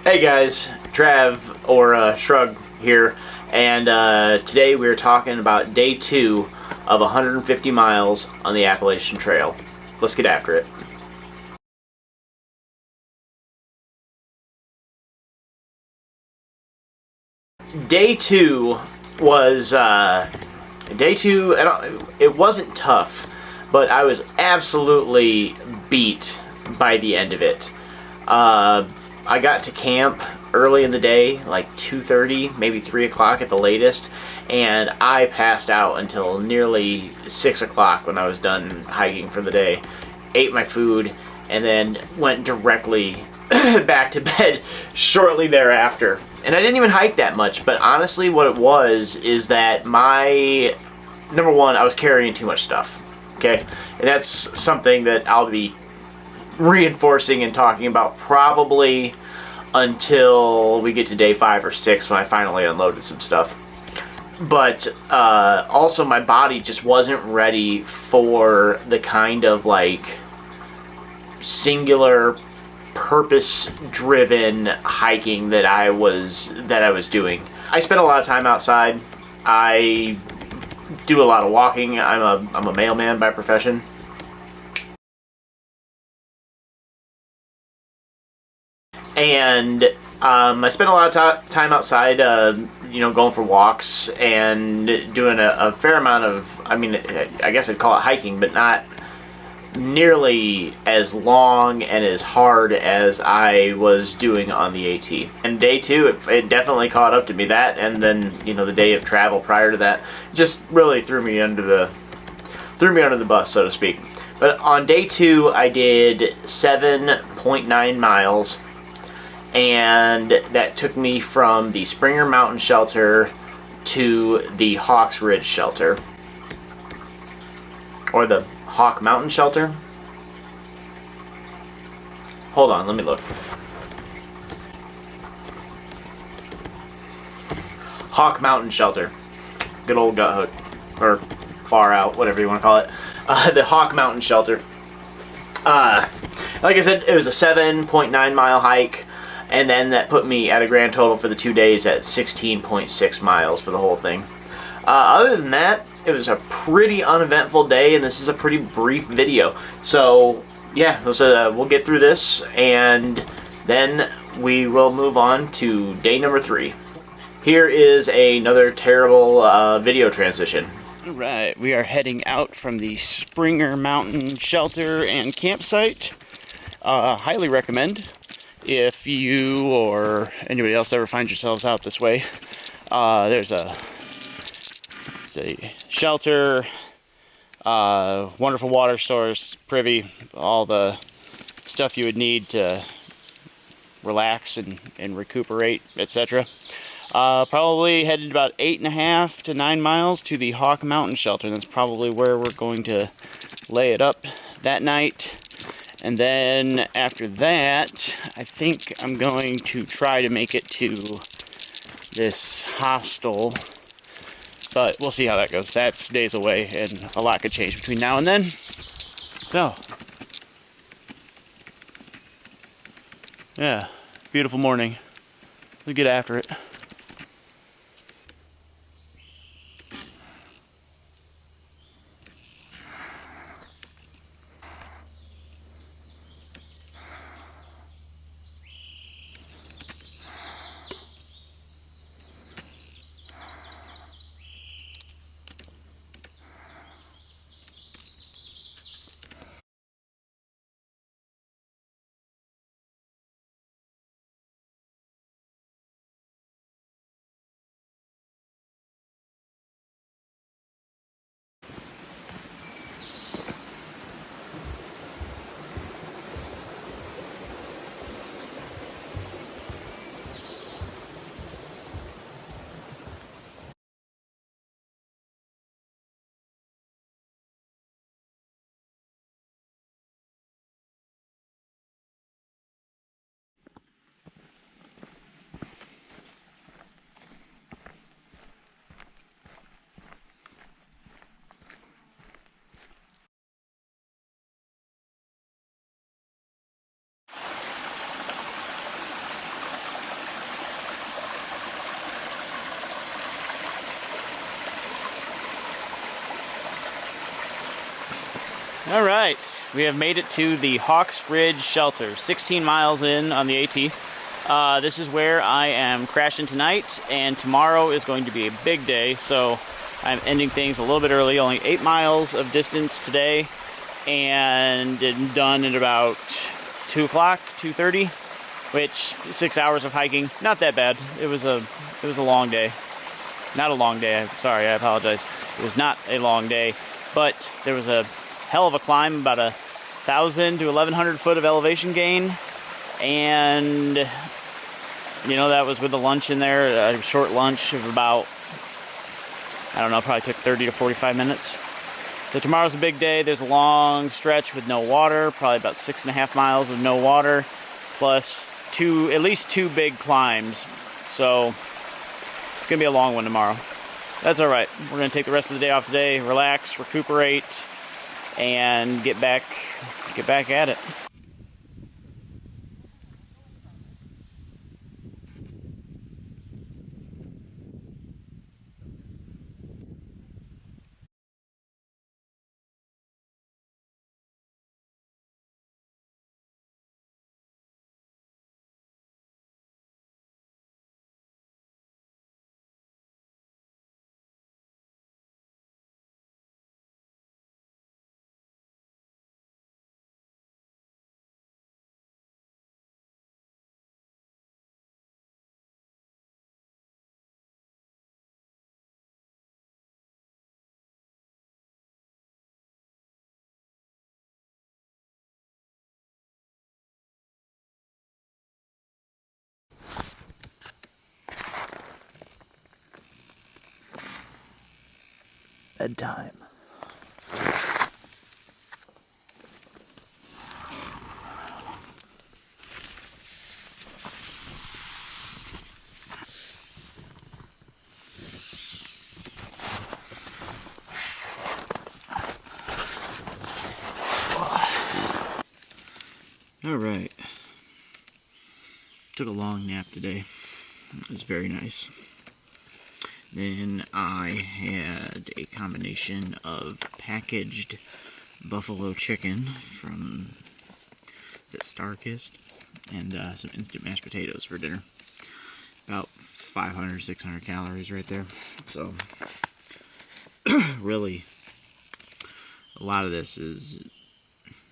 Hey guys, Trav or Shrug here, and today we're talking about day 2 of 150 miles on the Appalachian Trail. Let's get after it. Day 2 was it wasn't tough, but I was absolutely beat by the end of it. I got to camp early in the day, like 2:30, maybe 3 o'clock at the latest, and I passed out until nearly 6 o'clock when I was done hiking for the day. Ate my food, and then went directly back to bed shortly thereafter. And I didn't even hike that much, but honestly what it was is that number one, I was carrying too much stuff, okay? And that's something that I'll be reinforcing and talking about probably until we get to day 5 or 6 when I finally unloaded some stuff. But also my body just wasn't ready for the kind of like singular purpose-driven hiking that I was doing. I spend a lot of time outside. I do a lot of walking. I'm a mailman by profession. And I spent a lot of time outside, going for walks and doing a fair amount of, I guess I'd call it hiking, but not nearly as long and as hard as I was doing on the AT. And day 2, it definitely caught up to me. That, and then, the day of travel prior to that, just really threw me under the bus, so to speak. But on day 2, I did 7.9 miles. And that took me from the Springer Mountain Shelter to the Hawks Ridge Shelter. Or the Hawk Mountain Shelter? Hold on, let me look. Hawk Mountain Shelter. Good old gut hook. Or far out, whatever you want to call it. The Hawk Mountain Shelter. Like I said, it was a 7.9 mile hike. And then that put me at a grand total for the 2 days at 16.6 miles for the whole thing. Other than that, it was a pretty uneventful day, and this is a pretty brief video. So, yeah, we'll get through this, and then we will move on to day number 3. Here is another terrible video transition. Alright, we are heading out from the Springer Mountain Shelter and Campsite. Highly recommend. If you or anybody else ever finds yourselves out this way, there's a shelter, wonderful water source, privy, all the stuff you would need to relax and recuperate, etc. Probably headed about 8.5 to 9 miles to the Hawk Mountain Shelter. That's probably where we're going to lay it up that night. And then after that, I think I'm going to try to make it to this hostel. But we'll see how that goes. That's days away, and a lot could change between now and then. So, yeah, beautiful morning. Let's get after it. All right, we have made it to the Hawks Ridge Shelter, 16 miles in on the AT. This is where I am crashing tonight, and tomorrow is going to be a big day, so I'm ending things a little bit early, only 8 miles of distance today, and done at about 2 o'clock, 2:30, which 6 hours of hiking, not that bad. It was a long day. Not a long day, I'm sorry, I apologize. It was not a long day, but there was a hell of a climb, about 1,000 to 1,100 foot of elevation gain, and you know, that was with the lunch in there, a short lunch of about, I don't know, probably took 30 to 45 minutes. So tomorrow's a big day. There's a long stretch with no water, probably about 6.5 miles of no water, plus at least two big climbs. So it's gonna be a long one tomorrow. That's all right. We're gonna take the rest of the day off today, relax, recuperate, and get back at it. Bedtime. All right. Took a long nap today. It was very nice. Then I had a combination of packaged buffalo chicken from, is it Starkist? And some instant mashed potatoes for dinner. About 500, 600 calories right there. So, really, a lot of this is,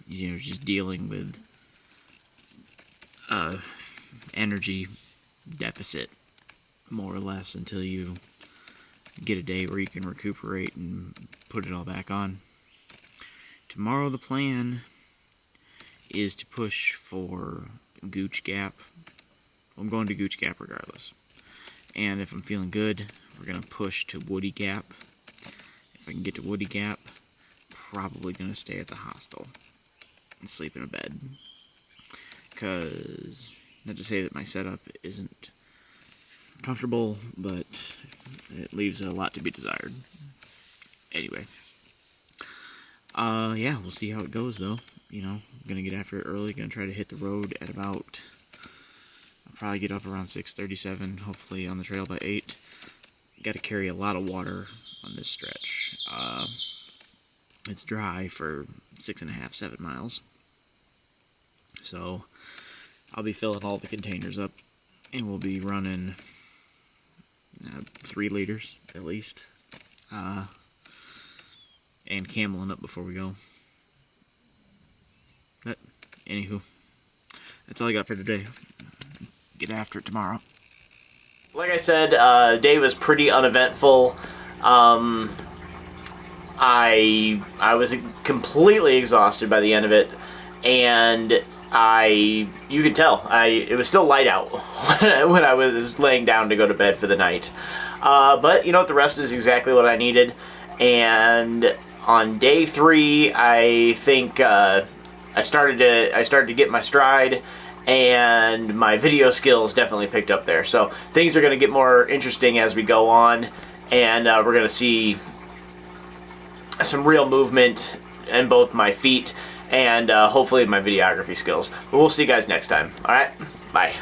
you know, just dealing with energy deficit, more or less, until you get a day where you can recuperate and put it all back on. Tomorrow the plan is to push for Gooch Gap. I'm going to Gooch Gap regardless. And if I'm feeling good, we're going to push to Woody Gap. If I can get to Woody Gap, probably going to stay at the hostel and sleep in a bed. Because, not to say that my setup isn't comfortable, but it leaves a lot to be desired. Anyway. Yeah, we'll see how it goes, though. You know, I'm gonna get after it early, gonna try to hit the road at about, I'll probably get up around 6:37, hopefully on the trail by 8. Gotta carry a lot of water on this stretch. It's dry for 6.5, 7 miles. So, I'll be filling all the containers up, and we'll be running 3 liters at least, and cameling up before we go. But anywho, that's all I got for today. Get after it tomorrow. Like I said, day was pretty uneventful. I was completely exhausted by the end of it, and you could tell, it was still light out when I was laying down to go to bed for the night. But you know what, the rest is exactly what I needed. And on day 3, I think I started to get my stride, and my video skills definitely picked up there. So things are going to get more interesting as we go on, and we're going to see some real movement in both my feet and hopefully my videography skills. But we'll see you guys next time. Alright, bye.